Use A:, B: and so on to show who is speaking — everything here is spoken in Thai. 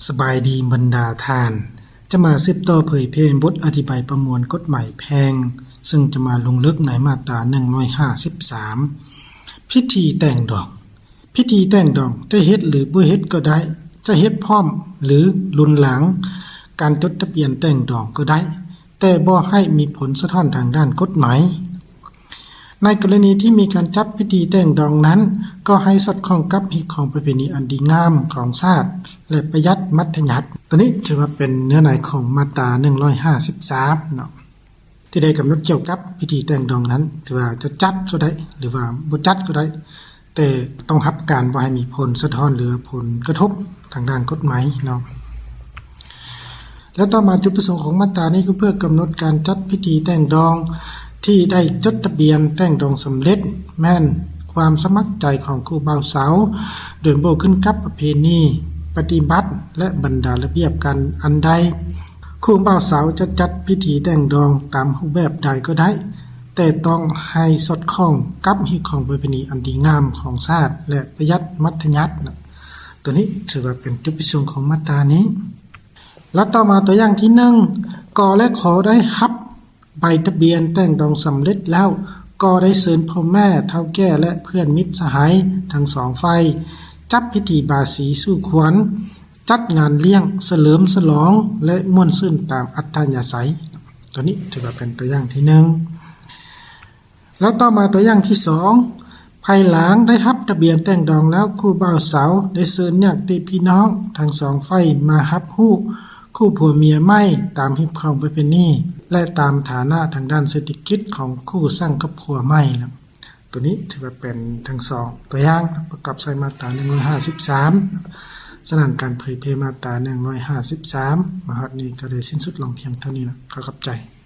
A: สบายดีบรรดาทานจะมาสืบต่อเผยเพลงบทอธิบายประมวลกฎหมายแพ่งซึ่งจะมาลงลึกในมาตรา153พิธีแต่งดอกพิธีแต่งดอกจะเฮ็ดหรือบ่เฮ็ดก็ได้จะเฮ็ดพร้อมหรือลุนหลังการจดทะเบียนแต่งดอกก็ได้แต่บ่ให้มีผลสะท้อนทางด้านกฎหมายในกรณีที่มีการจัดพิธีแต่งดองนั้นก็ให้สอดคล้องกับฮิตของประเพณีอันดีงามของชาติและประหยัดมัธยัสถ์ตัวนี้ถือว่าเป็นเนื้อในของมาตรา153เนาะที่ได้กำหนดเกี่ยวกับพิธีแต่งดองนั้นถือว่าจะจัดก็ได้หรือว่าบ่จัดก็ได้แต่ต้องรับการบ่ให้มีผลสะท้อนหรือผลกระทบทางด้านกฎหมายเนาะแล้วต่อมาจุดประสงค์ของมาตรานี้ก็เพื่อกำหนดการจัดพิธีแต่งดองที่ได้จดทะเบียนแต่งดองสำเร็จแม่นความสมัครใจของคู่บ่าวสาวโดยบ่ขึ้นกับประเพณีปฏิบัติและบรรดาระเบียบกันอันใดคู่บ่าวสาวจะจัดพิธีแต่งดองตามรูปแบบใดก็ได้แต่ต้องให้สอดคล้องกับฮิตของประเพณีอันดีงามของชาติและประหยัดมัธยัสถ์ตัวนี้ถือว่าเป็นจุดประสงค์ของมาตรานี้แล้วต่อมาตัวอย่างที่1กอและขอได้รับใบทะเบียนแต่งดองสำเร็จแล้วก็ได้เชิญพ่อแม่เฒ่าแก่และเพื่อนมิตรสหายทั้งสองฝ่ายจัดพิธีบาสีสู่ขวัญจัดงานเลี้ยงเฉลิมฉลองและม่วนซื่นตามอัธยาศัยตัวนี้ถือว่าเป็นตัวอย่างที่1แล้วต่อมาตัวอย่างที่2ภายหลังได้รับทะเบียนแต่งดองแล้วคู่บ่าวสาวได้เชิญญาติพี่น้องทั้งสองฝ่ายมารับรู้คู่ผัวเมียใหม่ตามฮิตของประเพณีและตามฐานะทางด้านเศรษฐกิจของคู่สร้างครอบครัวใหม่นะตัวนี้ถือว่าเป็นทั้ง2ตัวอย่างประกอบใส่มาตรา153สนานการเผยแพร่มาตรา153มาฮอดนี้ก็ได้สิ้นสุดลงเพียงเท่านี้นะขอบใจ